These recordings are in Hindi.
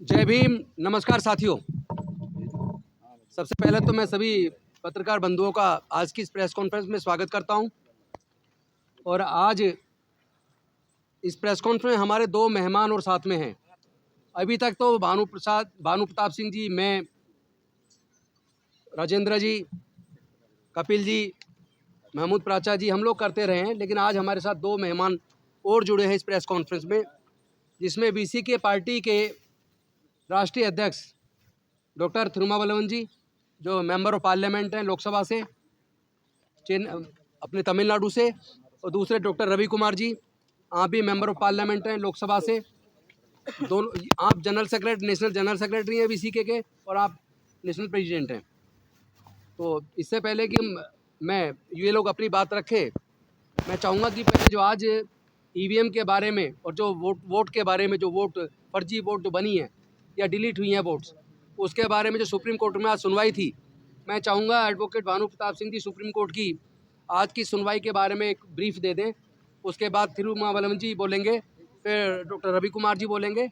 जय भीम। नमस्कार साथियों। सबसे पहले तो मैं सभी पत्रकार बंधुओं का आज की इस प्रेस कॉन्फ्रेंस में स्वागत करता हूं। और आज इस प्रेस कॉन्फ्रेंस में हमारे दो मेहमान और साथ में हैं। अभी तक तो भानु प्रताप सिंह जी, मैं, राजेंद्र जी, कपिल जी, महमूद प्राचा जी, हम लोग करते रहे हैं, लेकिन आज हमारे साथ दो मेहमान और जुड़े हैं इस प्रेस कॉन्फ्रेंस में, जिसमें बीसीके पार्टी के राष्ट्रीय अध्यक्ष डॉक्टर थिरुमावलवन जी, जो मेंबर ऑफ पार्लियामेंट हैं लोकसभा से, अपने तमिलनाडु से, और दूसरे डॉक्टर रवि कुमार जी, आप भी मेंबर ऑफ पार्लियामेंट हैं लोकसभा से। दोनों आप नेशनल जनरल सेक्रेटरी हैं बीसीके के, और आप नेशनल प्रेसिडेंट हैं। तो इससे पहले कि मैं ये लोग अपनी बात रखें, मैं चाहूँगा कि पहले जो आज ईवीएम के बारे में और जो वोट के बारे में, जो फर्जी वोट जो बनी है या डिलीट हुई हैं वोट्स, उसके बारे में जो सुप्रीम कोर्ट में आज सुनवाई थी, मैं चाहूँगा advocate Bhanu Pratap Singh ji supreme court की आज की सुनवाई के बारे में एक ब्रीफ दे दें। उसके बाद थिरुमावलवन जी बोलेंगे, फिर डॉक्टर रवि कुमार जी बोलेंगे।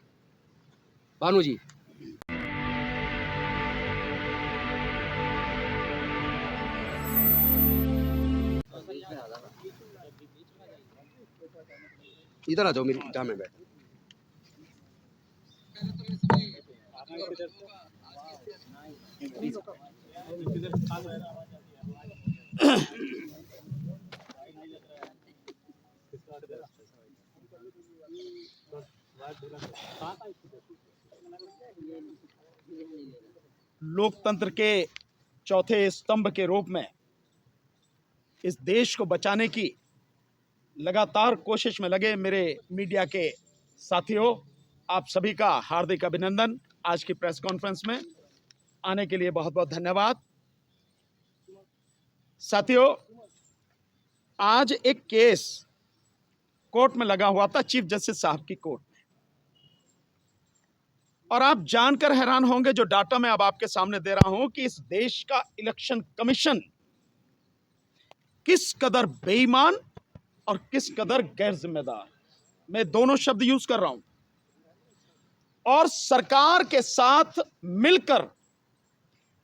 भानु जी। इधर आ जाओ, मेरी जहाँ मैं बैठ। लोकतंत्र के चौथे स्तंभ के रूप में इस देश को बचाने की लगातार कोशिश में लगे मेरे मीडिया के साथियों, आप सभी का हार्दिक अभिनंदन। आज की प्रेस कॉन्फ्रेंस में आने के लिए बहुत बहुत धन्यवाद। साथियों, आज एक केस कोर्ट में लगा हुआ था, चीफ जस्टिस साहब की कोर्ट में, और आप जानकर हैरान होंगे जो डाटा मैं अब आपके सामने दे रहा हूं कि इस देश का इलेक्शन कमीशन किस कदर बेईमान और किस कदर गैर जिम्मेदार, मैं दोनों शब्द यूज कर रहा हूं, और सरकार के साथ मिलकर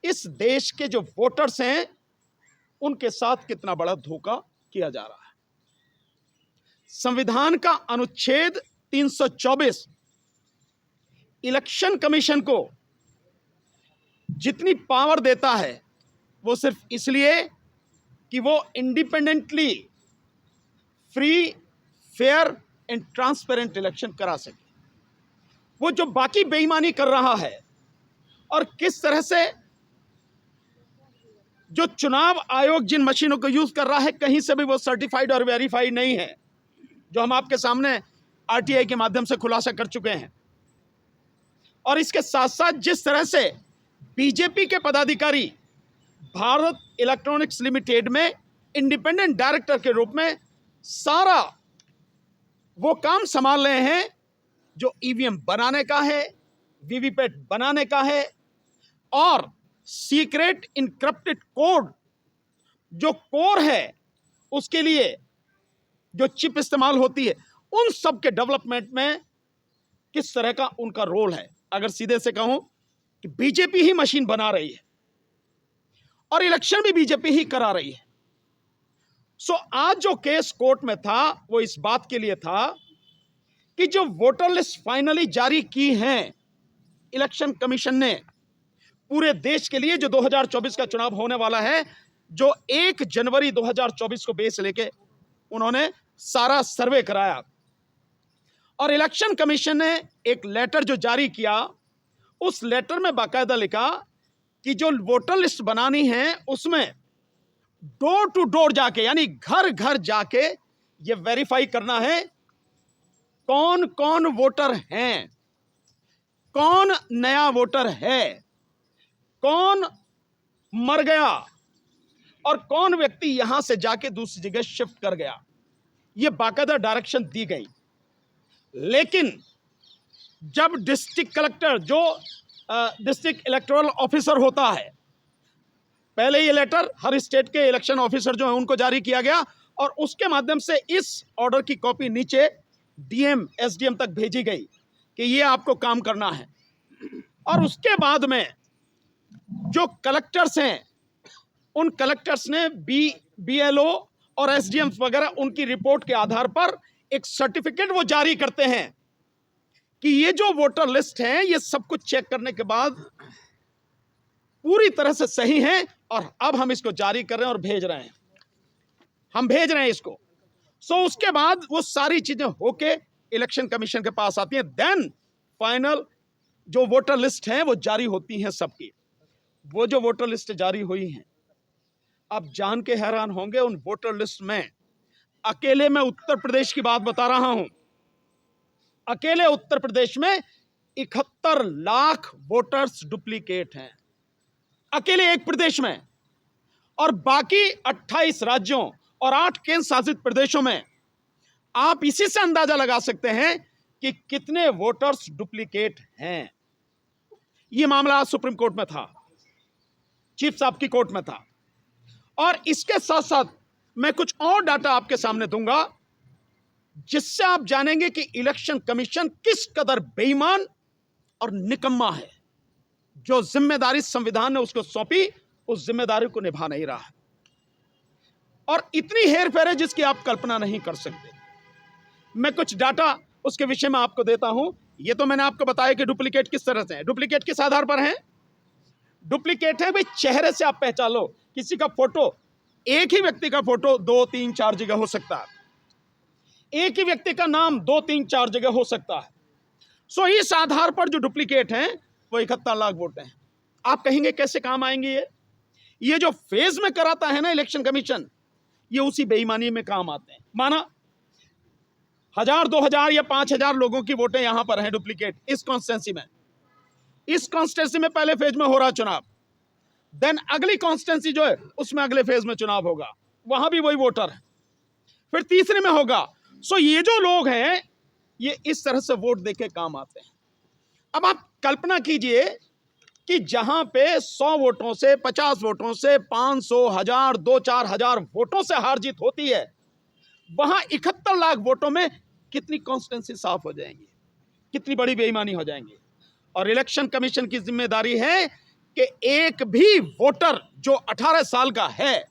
इस देश के जो वोटर्स हैं उनके साथ कितना बड़ा धोखा किया जा रहा है। संविधान का अनुच्छेद 324 इलेक्शन कमीशन को जितनी पावर देता है वो सिर्फ इसलिए कि वो independently free, fair and transparent election करा सके। वो जो बाकी बेईमानी कर रहा है और किस तरह से जो चुनाव आयोग जिन मशीनों को यूज कर रहा है, कहीं से भी वो सर्टिफाइड और वेरीफाइड नहीं है, जो हम आपके सामने आरटीआई के माध्यम से खुलासा कर चुके हैं। और इसके साथ साथ जिस तरह से बीजेपी के पदाधिकारी भारत इलेक्ट्रॉनिक्स लिमिटेड में इंडिपेंडेंट डायरेक्टर के रूप में सारा वो काम संभाल रहे हैं जो ईवीएम बनाने का है, वीवीपैट बनाने का है, और सीक्रेट इनक्रिप्टेड कोड जो कोर है उसके लिए जो चिप इस्तेमाल होती है, उन सब के डेवलपमेंट में किस तरह का उनका रोल है। अगर सीधे से कहूं कि बीजेपी ही मशीन बना रही है और इलेक्शन भी बीजेपी ही करा रही है। सो आज जो केस कोर्ट में था वो इस बात के लिए था कि जो वोटर लिस्ट फाइनली जारी की हैं इलेक्शन कमीशन ने पूरे देश के लिए, जो 2024 का चुनाव होने वाला है, जो 1 जनवरी 2024 को बेस लेके उन्होंने सारा सर्वे कराया, और इलेक्शन कमीशन ने एक लेटर जो जारी किया, उस लेटर में बाकायदा लिखा कि जो वोटर लिस्ट बनानी है उसमें डोर टू डोर जाके, यानी घर घर जाके ये वेरीफाई करना है कौन कौन वोटर हैं, कौन नया वोटर है, कौन मर गया और कौन व्यक्ति यहां से जाके दूसरी जगह शिफ्ट कर गया। ये बाकायदा डायरेक्शन दी गई। लेकिन जब डिस्ट्रिक्ट कलेक्टर, जो डिस्ट्रिक्ट इलेक्टोरल ऑफिसर होता है, पहले ये लेटर हर स्टेट के इलेक्शन ऑफिसर जो है उनको जारी किया गया, और उसके माध्यम से इस ऑर्डर की कॉपी नीचे डीएम, एसडीएम तक भेजी गई कि ये आपको काम करना है। और उसके बाद में जो कलेक्टर्स हैं, उन कलेक्टर्स ने BLO और SDM वगैरह उनकी रिपोर्ट के आधार पर एक सर्टिफिकेट वो जारी करते हैं कि ये जो वोटर लिस्ट है ये सब कुछ चेक करने के बाद पूरी तरह से सही है और अब हम इसको जारी कर रहे हैं और भेज रहे हैं, हम भेज रहे हैं इसको। सो उसके बाद वो सारी चीजें होके इलेक्शन कमीशन के पास आती हैं, देन फाइनल जो वोटर लिस्ट है वो जारी होती हैं सबकी। वो जो वोटर लिस्ट जारी हुई हैं, आप जान के हैरान होंगे, उन वोटर लिस्ट में अकेले मैं उत्तर प्रदेश की बात बता रहा हूं, अकेले उत्तर प्रदेश में 71 लाख वोटर्स डुप्लीकेट हैं, अकेले एक प्रदेश में। और बाकी 28 राज्यों और 8 केंद्र शासित प्रदेशों में आप इसी से अंदाजा लगा सकते हैं कि कितने वोटर्स डुप्लीकेट हैं। यह मामला आज सुप्रीम कोर्ट में था, चीफ साहब की कोर्ट में था। और इसके साथ साथ मैं कुछ और डाटा आपके सामने दूंगा जिससे आप जानेंगे कि इलेक्शन कमीशन किस कदर बेईमान और निकम्मा है। जो जिम्मेदारी संविधान ने उसको सौंपी, उस जिम्मेदारी को निभा नहीं रहा है और इतनी हेरफेर है जिसकी आप कल्पना नहीं कर सकते। मैं कुछ डाटा उसके विषय में आपको देता हूं। यह तो मैंने आपको बताया कि डुप्लीकेट किस तरह से है। डुप्लीकेट किस आधार पर है? डुप्लीकेट है भाई, चेहरे से आप पहचान लो किसी का फोटो, एक ही व्यक्ति का फोटो 2, 3, 4 जगह हो सकता है, एक ही व्यक्ति का नाम 2, 3, 4 जगह हो सकता है। सो इस आधार पर जो डुप्लीकेट हैं वो 71 लाख वोट हैं। आप कहेंगे कैसे काम आएंगे ये जो फेज में कराता है ना इलेक्शन कमीशन, ये उसी बेईमानी में काम आते हैं। माना 1000, 2000 या 5000 लोगों की वोटें यहां पर हैं डुप्लीकेट इस कॉन्स्टिट्यूंसी में। इस कॉन्स्टिट्यूंसी में पहले फेज में हो रहा चुनाव, देन अगली कॉन्स्टिट्यूंसी जो है उसमें अगले फेज में चुनाव होगा, वहां भी वही वोटर है, फिर तीसरे में होगा। सो ये जो लोग हैं ये इस तरह से वोट देके काम आते हैं। अब आप कल्पना कीजिए कि जहां पे 100 वोटों से, 50 वोटों से, 500, 1000, 2-4 हजार वोटों से हार जीत होती है, वहां 71 लाख वोटों में कितनी कॉन्स्टिट्यूंसी साफ हो जाएंगी, कितनी बड़ी बेईमानी हो जाएंगी। और इलेक्शन कमीशन की जिम्मेदारी है कि एक भी वोटर जो 18 साल का है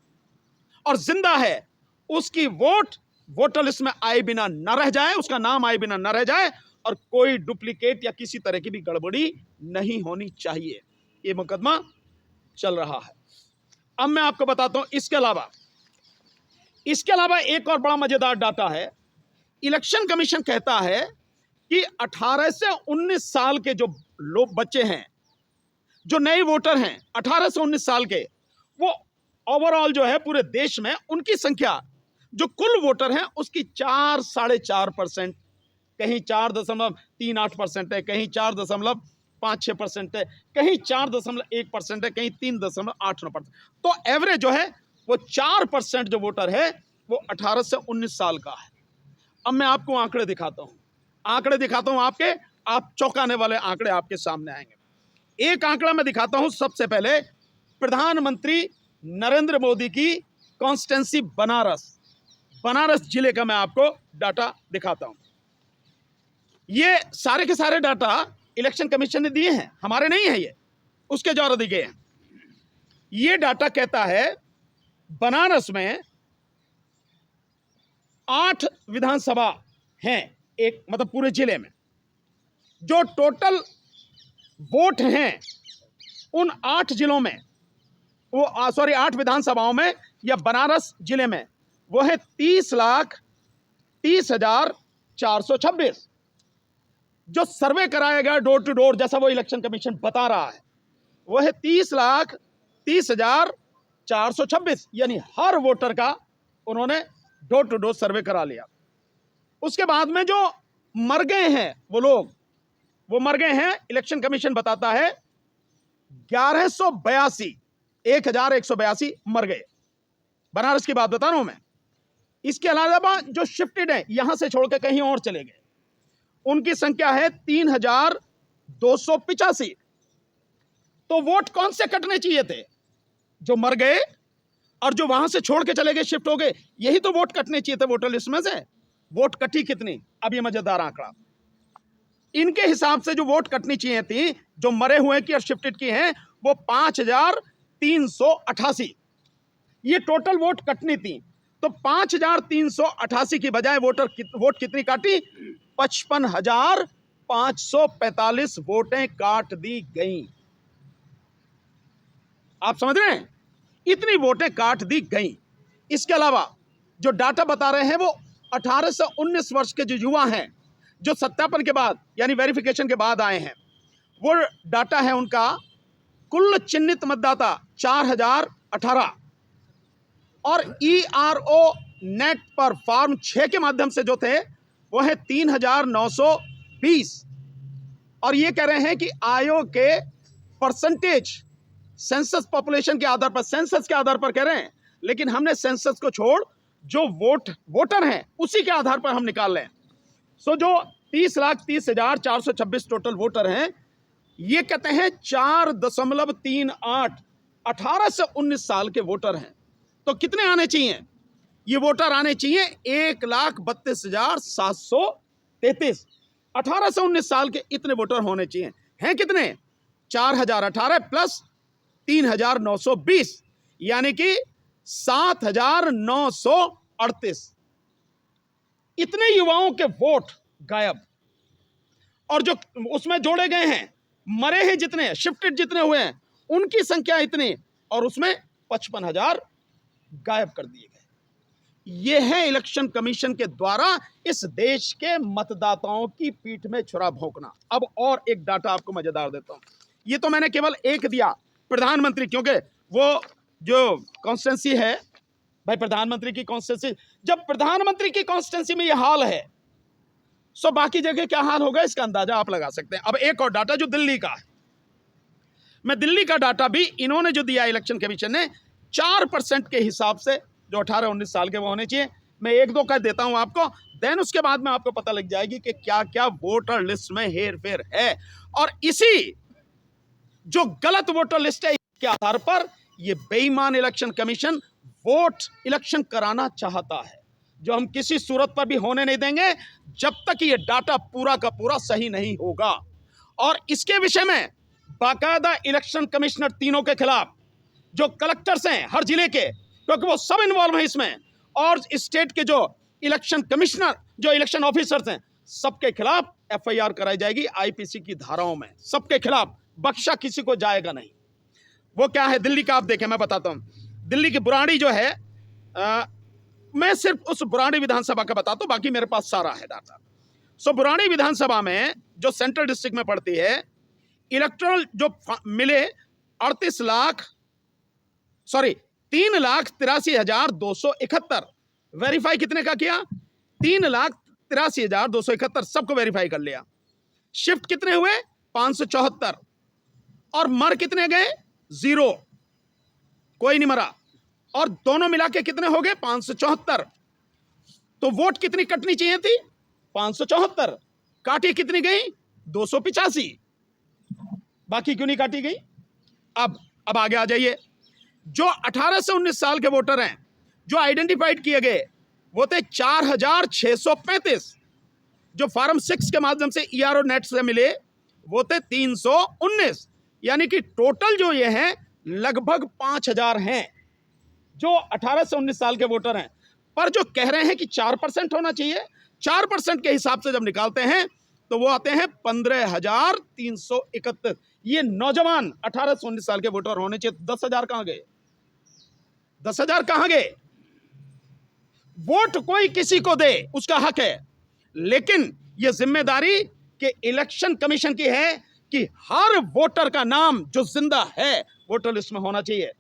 और जिंदा है उसकी वोटर लिस्ट में आए बिना न रह जाए, उसका नाम आए बिना न रह जाए और कोई डुप्लीकेट या किसी तरह की भी गड़बड़ी नहीं होनी चाहिए। ये मुकदमा चल रहा है। अब मैं आपको बताता हूं इसके अलावा एक और बड़ा मजेदार डाटा है। इलेक्शन कमीशन कहता है कि 18 से 19 साल के जो लोग बच्चे हैं, जो नए वोटर हैं 18 से 19 साल के, वो ओवरऑल जो है पूरे देश में उनकी संख्या जो कुल वोटर हैं उसकी 4-4.5%, कहीं 4.38% है, कहीं 4.56% है, कहीं 4.1% है, कहीं 3.89%। तो एवरेज जो है वो 4% जो वोटर है वो 18 से 19 साल का है। अब मैं आपको आंकड़े दिखाता हूं आप चौंकाने वाले आंकड़े आपके सामने आएंगे। एक आंकड़ा मैं दिखाता हूं सबसे पहले, प्रधानमंत्री नरेंद्र मोदी की कॉन्स्टिट्यूंसी बनारस जिले का मैं आपको डाटा दिखाता हूं। ये सारे के सारे डाटा इलेक्शन कमीशन ने दिए हैं, हमारे नहीं है, ये उसके द्वारा दिए गए हैं। ये डाटा कहता है बनारस में 8 विधानसभा हैं, एक मतलब पूरे जिले में जो टोटल वोट हैं उन 8 जिलों में, वो 8 विधानसभाओं में या बनारस जिले में वो है 30,30,426। जो सर्वे कराया गया डोर टू डोर, जैसा वो इलेक्शन कमीशन बता रहा है, वो है 30,30,426, यानी हर वोटर का उन्होंने डोर टू डोर सर्वे करा लिया। उसके बाद में जो मर गए हैं वो लोग, वो मर गए हैं, इलेक्शन कमीशन बताता है 1182 मर गए। बनारस की बात बता रहा हूं मैं। इसके अलावा जो शिफ्टेड है, यहां से छोड़ के कहीं और चले गए, उनकी संख्या है 3,285। तो वोट कौन से कटने चाहिए थे? जो मर गए और जो वहां से छोड़ के चले गए, शिफ्ट हो गए, यही तो वोट कटने चाहिए थे वोटर लिस्ट में से। वोट कटी कितनी? अब ये मजेदार आंकड़ा, इनके हिसाब से जो वोट कटनी चाहिए थी, जो मरे हुए की और शिफ्टेड की हैं, वो 5388 ये टोटल वोट कटनी थी। तो 5388 की बजाय वोट कितनी काटी? 55,545 वोटें काट दी गई। आप समझ रहे हैं? इतनी वोटें काट दी गई। इसके अलावा जो डाटा बता रहे हैं वो 18 से 19 वर्ष के जो युवा हैं, जो सत्यापन के बाद यानी वेरिफिकेशन के बाद आए हैं, वो डाटा है उनका कुल चिन्हित मतदाता 4018 और ERO नेट पर फॉर्म 6 के माध्यम से जो थे वो है 3920। और ये कह रहे हैं कि आयोग के परसेंटेज सेंसस पॉपुलेशन के आधार पर, सेंसस के आधार पर कह रहे हैं, लेकिन हमने सेंसस को छोड़ जो वोटर हैं उसी के आधार पर हम निकाल रहे हैं। सो जो 30,30,426 टोटल वोटर हैं, ये कहते हैं 4.38 18 से 19 साल के वोटर हैं। तो कितने आने चाहिए? ये वोटर आने चाहिए 1,32,733। 18 से 19 साल के इतने वोटर होने चाहिए। हैं कितने? 4,018 प्लस 3,920 यानी कि 7,938। इतने युवाओं के वोट गायब। और जो उसमें जोड़े गए हैं, मरे हैं जितने, शिफ्टेड जितने हुए हैं, उनकी संख्या इतनी, और उसमें 55,000 गायब कर दिए गए। यह है इलेक्शन कमीशन के द्वारा इस देश के मतदाताओं की पीठ में छुरा भोंकना। अब और एक डाटा आपको मजेदार देता हूं। ये तो मैंने केवल एक दिया, प्रधानमंत्री, क्योंकि वो जो कॉन्स्टिट्यूंसी है भाई, प्रधानमंत्री की कॉन्स्टिट्यूंसी, जब प्रधानमंत्री की कॉन्स्टिट्यूंसी में यह हाल है, सो बाकी जगह क्या हाल होगा इसका अंदाजा आप लगा सकते हैं। अब एक और डाटा जो दिल्ली का है, मैं दिल्ली का डाटा भी इन्होंने जो दिया इलेक्शन कमीशन ने 4% के हिसाब से, जो 18-19 साल के वो होने चाहिए, मैं एक दो कह देता हूं आपको, देन उसके बाद में आपको पता लग जाएगी कि क्या क्या वोटर लिस्ट में हेर फेर है। और इसी जो गलत वोटर लिस्ट है के आधार पर यह बेईमान इलेक्शन कमीशन वोट इलेक्शन कराना चाहता है, जो हम किसी सूरत पर भी होने नहीं देंगे जब तक ये डाटा पूरा का पूरा सही नहीं होगा। और इसके विषय में बाकायदा इलेक्शन कमिश्नर तीनों के खिलाफ, जो कलेक्टर्स हैं हर जिले के, क्योंकि वो सब इन्वॉल्व हैं इसमें, और स्टेट के जो इलेक्शन कमिश्नर, जो इलेक्शन ऑफिसर्स हैं, सबके खिलाफ FIR कराई जाएगी IPC की धाराओं में, सबके खिलाफ, बख्शा किसी को जाएगा नहीं। वो क्या है दिल्ली का, आप देखें, मैं बताता हूं। दिल्ली की बुराड़ी जो है, मैं सिर्फ उस बुराड़ी विधानसभा का बताता हूं, बाकी मेरे पास सारा है डाटा। सो बुराड़ी विधानसभा में जो सेंट्रल डिस्ट्रिक्ट में पड़ती है, इलेक्टोरल जो मिले 3,83,271। वेरीफाई कितने का किया? 3,83,271 सबको वेरीफाई कर लिया। शिफ्ट कितने हुए? 574। और मर कितने गए? 0, कोई नहीं मरा। और दोनों मिला के कितने हो गए? 574। तो वोट कितनी कटनी चाहिए थी? 574। काटी कितनी गई? 285। बाकी क्यों नहीं काटी गई? अब आगे आ जाइए। जो 18 से 19 साल के वोटर हैं, जो आइडेंटिफाइड किए गए, वो थे 4,635। जो फॉर्म 6 के माध्यम से ERO नेट से मिले, वो थे 319। यानी कि टोटल जो ये हैं लगभग 5,000 हैं जो 18 से 19 साल के वोटर हैं। पर जो कह रहे हैं कि 4% होना चाहिए, 4% के हिसाब से जब निकालते हैं तो वो आते हैं 15,331। ये नौजवान 18 से 19 साल के वोटर होने चाहिए। 10,000 कहां गए? 10,000 कहां गए? वोट कोई किसी को दे, उसका हक है, लेकिन यह जिम्मेदारी के इलेक्शन कमीशन की है कि हर वोटर का नाम जो जिंदा है वोटर लिस्ट में होना चाहिए।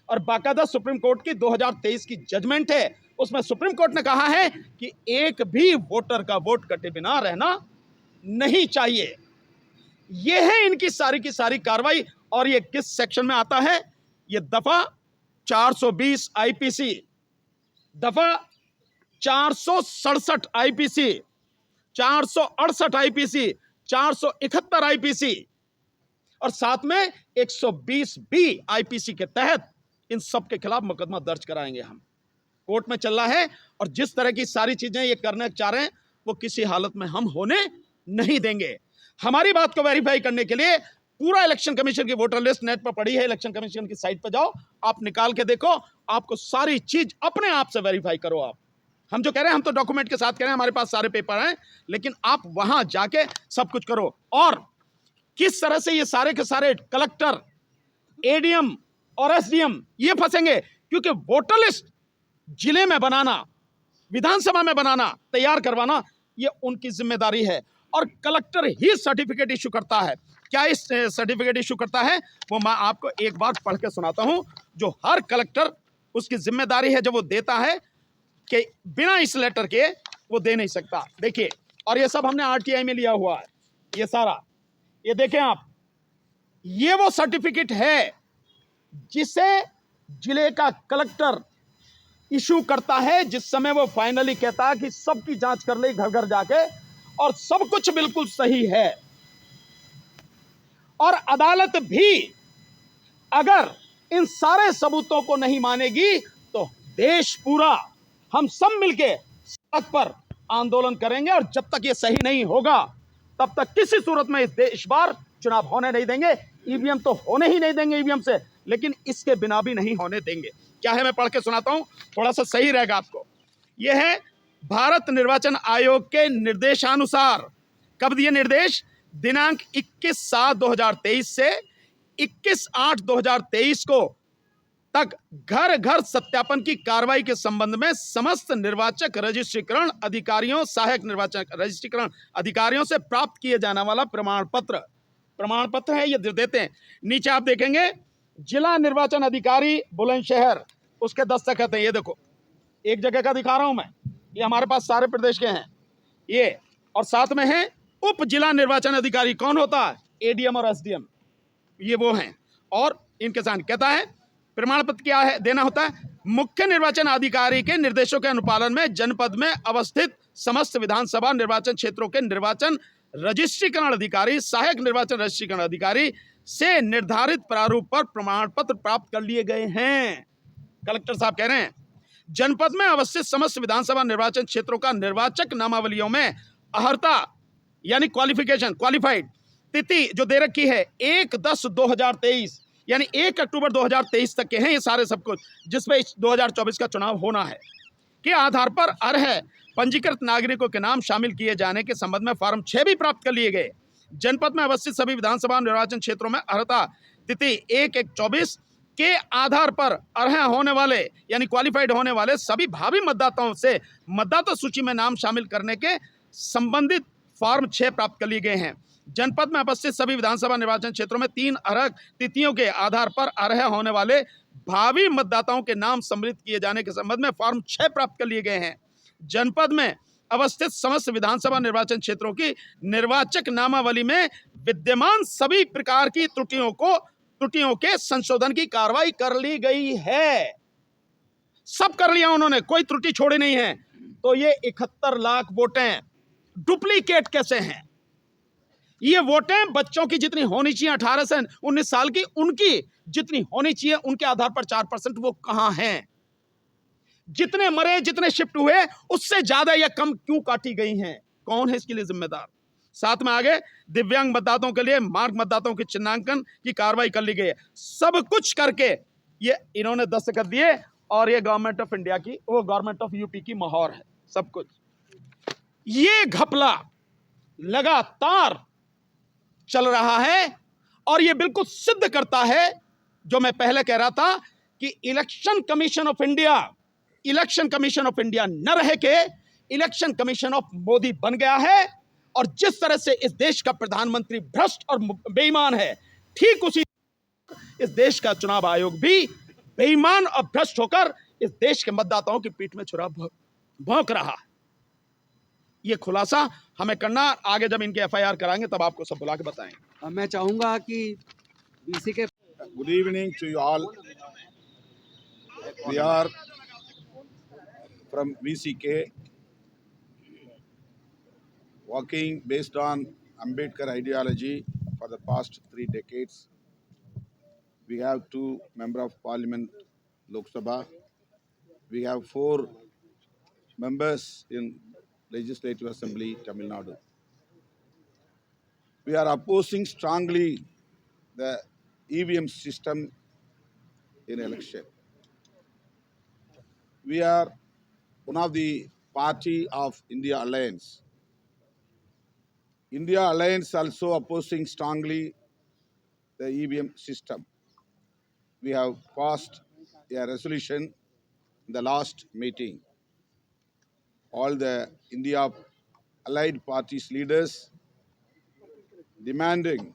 और बाकायदा सुप्रीम कोर्ट की 2023 की जजमेंट है, उसमें सुप्रीम कोर्ट ने कहा है कि एक भी वोटर का वोट कटे बिना रहना नहीं चाहिए। यह है इनकी सारी की सारी कार्रवाई। और यह किस सेक्शन में आता है? यह दफा 420 IPC, दफा 467 IPC, 468 IPC, 471 IPC और साथ में 120B IPC के तहत इन सब के खिलाफ मुकदमा दर्ज कराएंगे। हम कोर्ट में चल रहा है। और जिस तरह की सारी चीजें ये करने चाह रहे हैं वो किसी हालत में हम होने नहीं देंगे। हमारी बात को वेरीफाई करने के लिए पूरा इलेक्शन कमीशन की वोटर लिस्ट नेट पर पड़ी है, इलेक्शन कमीशन की साइट पर जाओ, आप निकाल के देखो, आपको सारी चीज अपने आप से वेरीफाई करो। आप हम जो कह रहे हैं हम तो डॉक्यूमेंट के साथ कह रहे हैं, हमारे पास सारे पेपर हैं, लेकिन आप वहां जाके सब कुछ करो। और किस तरह से ये सारे के सारे कलेक्टर, एडीएम और एसडीएम ये फंसेंगे, क्योंकि वोटर लिस्ट जिले में बनाना, विधानसभा में बनाना, तैयार करवाना, ये उनकी जिम्मेदारी है और कलेक्टर ही सर्टिफिकेट इशू करता है। क्या इस सर्टिफिकेट इशू करता है वो मैं आपको एक बार पढ़ के सुनाता हूं, जो हर कलेक्टर उसकी जिम्मेदारी है, जब वो देता है कि बिना इस लेटर के वो दे नहीं सकता। देखिए, और ये सब हमने आरटीआई में लिया हुआ है, ये सारा, ये देखें आप, ये वो सर्टिफिकेट है जिसे जिले का कलेक्टर इशू करता है, जिस समय वो फाइनली कहता है कि सबकी जांच कर ले घर घर जाके और सब कुछ बिल्कुल सही है। और अदालत भी अगर इन सारे सबूतों को नहीं मानेगी तो देश पूरा हम सब मिलके सड़क पर आंदोलन करेंगे, और जब तक ये सही नहीं होगा तब तक किसी सूरत में इस देश बार चुनाव होने नहीं देंगे। ईवीएम तो होने ही नहीं देंगे ईवीएम से, लेकिन इसके बिना भी नहीं होने देंगे। क्या है, मैं पढ़ के सुनाता हूं, थोड़ा सा सही रहेगा आपको। यह है भारत निर्वाचन आयोग के निर्देशानुसार, कब दिए निर्देश, दिनांक 21/7/2023 से 21/8/2023 को तक घर घर सत्यापन की कार्रवाई के संबंध में समस्त निर्वाचक रजिस्ट्रीकरण अधिकारियों, सहायक निर्वाचक रजिस्ट्रीकरण अधिकारियों से प्राप्त किए जाने वाला प्रमाण पत्र है, ये देते हैं। नीचे आप देखेंगे जिला निर्वाचन अधिकारी बुलंदशहर, उसके दस्तखत हैं, ये देखो, एक जगह का दिखा रहा हूं मैं, ये हमारे पास सारे प्रदेश के हैं ये, और साथ में है उप जिला निर्वाचन अधिकारी, कौन होता है, एडीएम और एसडीएम, ये वो हैं। और इनके साथ कहता है प्रमाण पत्र क्या है देना होता है, मुख्य निर्वाचन अधिकारी के निर्देशों के अनुपालन में जनपद में अवस्थित समस्त विधानसभा निर्वाचन क्षेत्रों के निर्वाचन रजिस्ट्रीकरण अधिकारी, सहायक निर्वाचन रजिस्ट्रीकरण अधिकारी से निर्धारित प्रारूप पर प्रमाण पत्र प्राप्त कर लिए गए हैं। कलेक्टर साहब कह रहे हैं जनपद में अवस्थित समस्त विधानसभा निर्वाचन क्षेत्रों का निर्वाचक नामावलियों में अहर्ता यानी क्वालिफाइड तिथि जो दे रखी है 1/10/2023 यानी 1 अक्टूबर 2023 तक के हैं ये सारे सब कुछ, जिसमें 2024 का चुनाव होना है, के आधार पर अर्ह पंजीकृत नागरिकों के नाम शामिल किए जाने के संबंध में फॉर्म 6 भी प्राप्त कर लिए गए। जनपद में अवस्थित सभी विधानसभा निर्वाचन क्षेत्रों में अर्हता तिथि 1/1/24 के आधार पर अर्ह होने वाले यानी क्वालिफाइड होने वाले सभी भावी मतदाताओं से मतदाता सूची में नाम शामिल करने के संबंधित फॉर्म 6 प्राप्त कर लिए गए हैं। जनपद में अवस्थित सभी विधानसभा निर्वाचन क्षेत्रों में 3 अर्ह तिथियों के आधार पर अर्ह होने वाले भावी मतदाताओं के नाम सम्मिलित किए जाने के संबंध में फॉर्म 6 प्राप्त कर लिए गए हैं। जनपद में अवस्थित समस्त विधानसभा निर्वाचन क्षेत्रों की निर्वाचक नामावली में विद्यमान सभी प्रकार की त्रुटियों के संशोधन की कार्रवाई कर ली गई है। सब कर लिया उन्होंने, कोई त्रुटि छोड़ी नहीं है। तो ये 71 लाख वोटें डुप्लीकेट कैसे हैं? ये वोटें बच्चों की जितनी होनी चाहिए 18 से 19 साल की, उनकी जितनी होनी चाहिए उनके आधार पर 4% वो कहां हैं? जितने मरे, जितने शिफ्ट हुए, उससे ज्यादा या कम क्यों काटी गई हैं? कौन है इसके लिए जिम्मेदार? साथ में आगे दिव्यांग मतदाताओं के लिए मार्ग मतदाताओं के चिन्हांकन की कार्रवाई कर ली गई है। सब कुछ करके ये इन्होंने दस्तखत दिए, और ये गवर्नमेंट ऑफ इंडिया की, वो गवर्नमेंट ऑफ यूपी की मोहर है सब कुछ। ये घपला लगातार चल रहा है, और ये बिल्कुल सिद्ध करता है जो मैं पहले कह रहा था कि इलेक्शन कमीशन ऑफ इंडिया न रह के इलेक्शन कमीशन ऑफ मोदी बन गया है। और जिस तरह से इस देश का प्रधानमंत्री भ्रष्ट और बेईमान है, ठीक उसी इस देश का चुनाव आयोग भी बेईमान और भ्रष्ट होकर इस देश के मतदाताओं की पीठ में छुरा भौंक रहा है। ये खुलासा हमें करना, आगे जब इनके एफआईआर कराएंगे तब आपको सब बुला के बताएंगे। मैं चाहूंगा कि बीसी के Good evening to you all. We are from VCK, working based on Ambedkar ideology for the past 3 decades. We have 2 members of Parliament, Lok Sabha. We have 4 members in Legislative Assembly, Tamil Nadu. We are opposing strongly the EVM system in election. We are one of the party of India Alliance. India Alliance also opposing strongly the EVM system. We have passed a resolution in the last meeting. All the India allied parties leaders demanding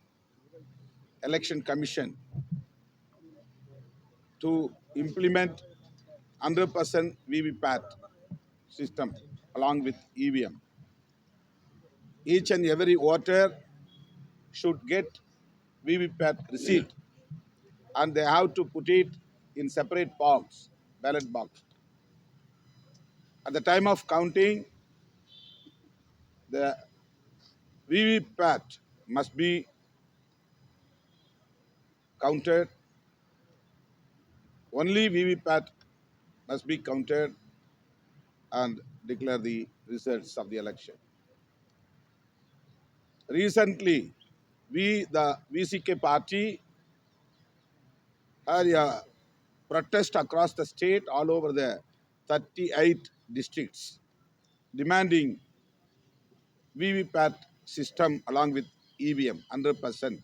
election commission to implement 100% VVPAT system along with EVM. Each and every voter should get VVPAT receipt and they have to put it in separate box, ballot box. At the time of counting, the VVPAT must be counted. Only VVPAT must be counted and declare the results of the election. Recently, the VCK party, had a protest across the state, all over the 38 districts, demanding VVPAT system along with EVM 100%.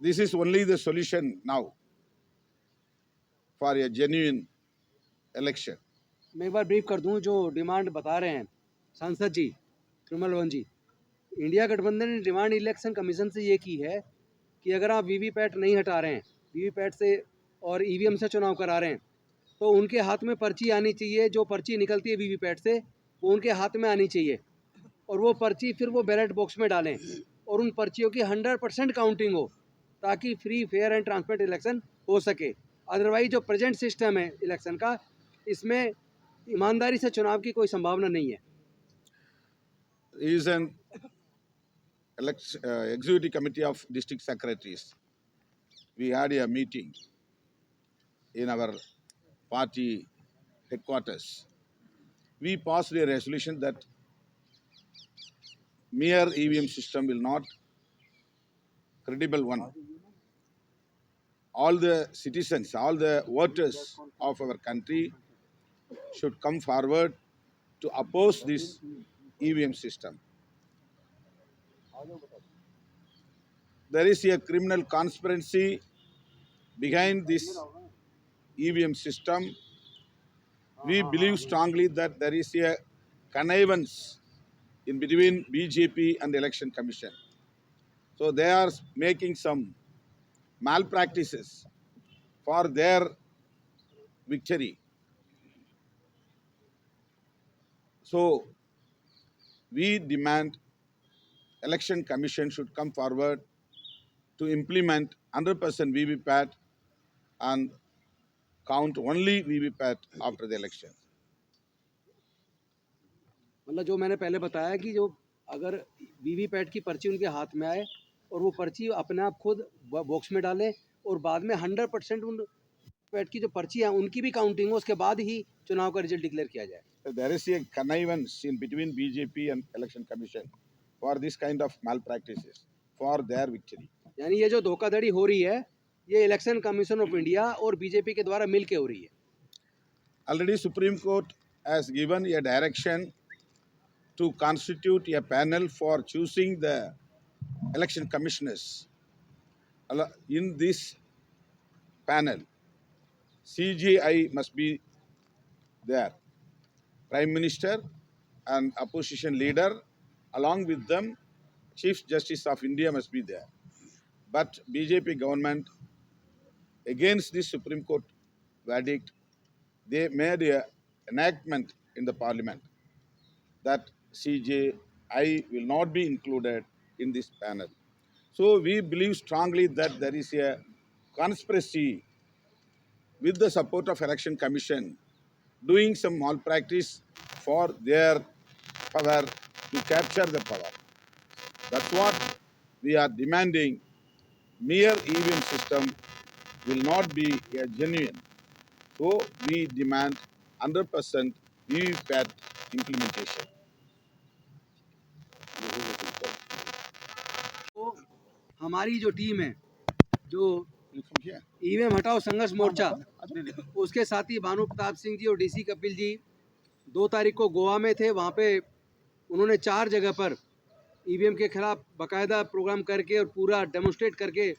This is only the solution now for a genuine election. मैं एक बार ब्रीफ कर दूं जो डिमांड बता रहे हैं सांसद जी निर्मल वन जी। इंडिया गठबंधन ने डिमांड इलेक्शन कमीशन से ये की है कि अगर आप वीवीपैट नहीं हटा रहे हैं, वीवीपैट से और ईवीएम से चुनाव करा रहे हैं, तो उनके हाथ में पर्ची आनी चाहिए। जो पर्ची निकलती है वीवीपैट से वो उनके हाथ में आनी चाहिए और वो पर्ची फिर वो बैलेट बॉक्स में डालें और उन पर्चियों की 100% काउंटिंग हो ताकि free fair and transparent election हो सके। अदरवाइज जो प्रेजेंट सिस्टम है इलेक्शन का, इसमें ईमानदारी से चुनाव की कोई संभावना नहीं है। Is an executive committee of district secretaries. We had a meeting in our party headquarters. We passed a resolution that mere EVM system will not credible one. All the citizens, all the voters of our country should come forward to oppose this EVM system. There is a criminal conspiracy behind this EVM system. We believe strongly that there is a connivance in between BJP and the Election Commission. So they are making some malpractices for their victory. So we demand Election Commission should come forward to implement 100% VVPAT and count only VVPAT after the election. मतलब जो मैंने पहले बताया कि जो अगर वीवीपैट की पर्ची उनके हाथ में आए और वो पर्ची अपने आप खुद बॉक्स में डालें और बाद में 100% उन पैट की जो पर्ची है उनकी भी काउंटिंग हो, उसके बाद ही चुनाव का रिजल्ट डिक्लेयर किया जाए। There is a connivance in between BJP and Election Commission for this kind of malpractices for their victory. यानी ये जो धोखाधड़ी हो रही है ये इलेक्शन कमीशन ऑफ इंडिया और बीजेपी के द्वारा मिल के हो रही है। Already Supreme Court has given a direction to constitute a panel for choosing the election commissioners. In this panel, CJI must be there. Prime Minister and opposition leader, along with them, Chief Justice of India must be there. But BJP government, against this Supreme Court verdict, they made an enactment in the parliament that CJI will not be included in this panel. So we believe strongly that there is a conspiracy with the support of Election Commission doing some malpractice for their power to capture the power. That's what we are demanding. Mere EVM system will not be a genuine. So we demand 100% VVPAT implementation. हमारी जो टीम है, जो ईवीएम हटाओ संघर्ष मोर्चा, उसके साथी भानु प्रताप सिंह जी और डीसी कपिल जी 2 तारीख को गोवा में थे। वहाँ पे उन्होंने 4 जगह पर ईवीएम के खिलाफ बाकायदा प्रोग्राम करके और पूरा डेमोन्स्ट्रेट करके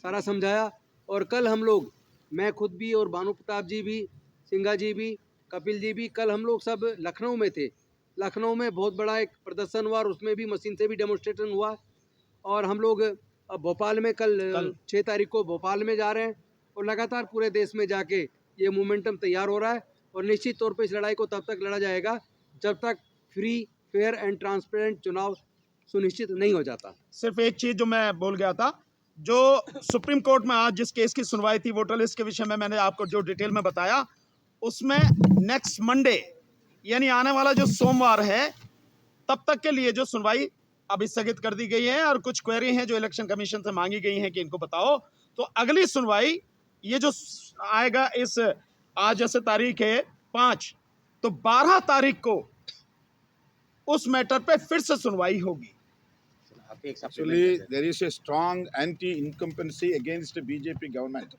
सारा समझाया। और कल हम लोग, मैं खुद भी और भानु प्रताप जी भी, सिंघा जी भी, कपिल जी भी, कल हम लोग सब लखनऊ में थे। लखनऊ में बहुत बड़ा एक प्रदर्शन हुआ और उसमें भी मशीन से भी डेमोन्स्ट्रेशन हुआ। और हम लोग अब भोपाल में कल 6 तारीख को भोपाल में जा रहे हैं और लगातार पूरे देश में जाके ये मोमेंटम तैयार हो रहा है। और निश्चित तौर पे इस लड़ाई को तब तक लड़ा जाएगा जब तक फ्री, फेयर एंड ट्रांसपेरेंट चुनाव सुनिश्चित नहीं हो जाता। सिर्फ एक चीज जो मैं बोल गया था, जो सुप्रीम कोर्ट में आज जिस केस की सुनवाई थी वोटर लिस्ट के विषय में, मैंने आपको जो डिटेल में बताया, उसमें नेक्स्ट मंडे यानी आने वाला जो सोमवार है तब तक के लिए जो सुनवाई अब स्थगित कर दी गई है। और कुछ क्वेरी हैं जो इलेक्शन कमीशन से मांगी गई हैं कि इनको बताओ। तो अगली सुनवाई ये जो आएगा, इस आज जैसे तारीख है 5, तो 12 तारीख को उस मैटर पे फिर से सुनवाई होगी। Actually, there is a strong anti-incumbency against the BJP government.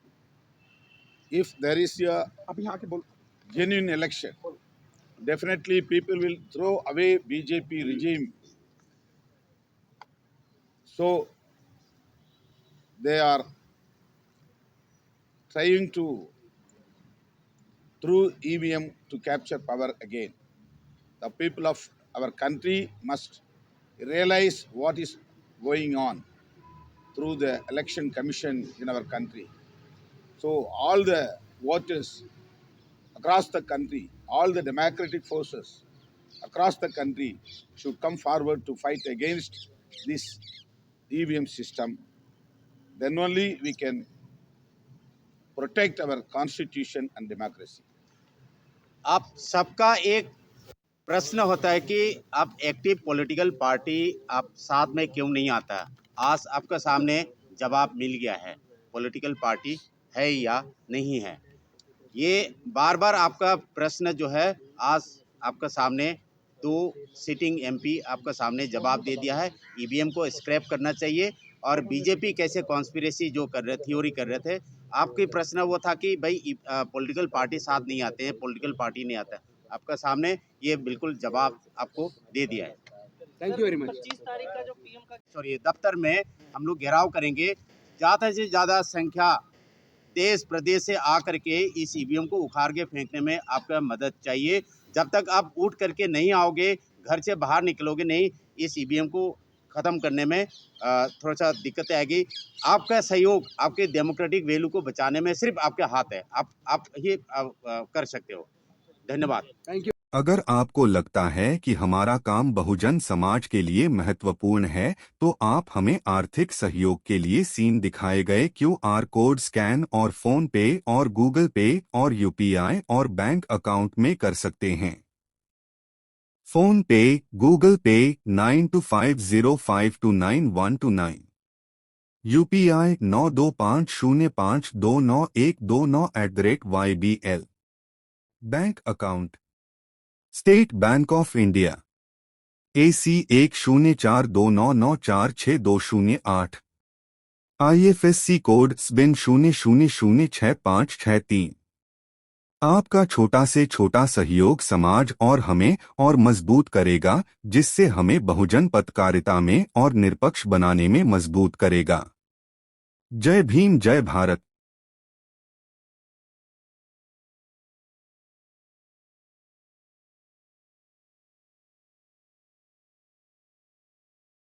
If there is a genuine election, definitely people will throw away BJP regime. So they are trying to, through EVM, to capture power again. The people of our country must realize what is going on through the election commission in our country. So all the voters across the country, all the democratic forces across the country should come forward to fight against this EVM system. Then only we can protect our constitution and democracy. आप सबका एक प्रश्न होता है कि आप एक्टिव पॉलिटिकल पार्टी आप साथ में क्यों नहीं आता। आज आपका सामने जवाब मिल गया है, पॉलिटिकल पार्टी है या नहीं है। ये बार बार आपका प्रश्न जो है आज आपका सामने 2 सिटिंग एमपी आपका सामने जवाब दे दिया है। ईवीएम को स्क्रैप करना चाहिए और बीजेपी कैसे कॉन्स्पिरेसी जो कर रहे, थ्योरी कर रहे थे। आपके प्रश्न वो था कि भाई पॉलिटिकल पार्टी साथ नहीं आते हैं, पॉलिटिकल पार्टी नहीं आता है। आपका सामने ये बिल्कुल जवाब आपको दे दिया है। Thank you very much. 25 तारीख का जो पीएम का सॉरी दफ्तर में हम लोग घेराव करेंगे। ज़्यादा से ज़्यादा संख्या देश प्रदेश से आकर के इस ईवीएम को उखाड़ के फेंकने में आपका मदद चाहिए। जब तक आप उठ करके नहीं आओगे, घर से बाहर निकलोगे नहीं, इस ईवीएम को ख़त्म करने में थोड़ा सा दिक्कत आएगी। आपका सहयोग आपके डेमोक्रेटिक वैल्यू को बचाने में सिर्फ आपके हाथ है, आप ये कर सकते हो। धन्यवाद। Thank you. अगर आपको लगता है कि हमारा काम बहुजन समाज के लिए महत्वपूर्ण है, तो आप हमें आर्थिक सहयोग के लिए सीन दिखाए गए QR कोड स्कैन और फोन पे और गूगल पे और UPI और बैंक अकाउंट में कर सकते हैं। फोन पे, गूगल पे 9250529129, UPI 9250529129@YBL। Bank account state bank of India AC 1042994628, IFSC code SBIN 00066563। आपका छोटा से छोटा सहयोग समाज और हमें और मजबूत करेगा, जिससे हमें बहुजन पत्रकारिता में और निष्पक्ष बनाने में मजबूत करेगा। जय भीम, जय भारत।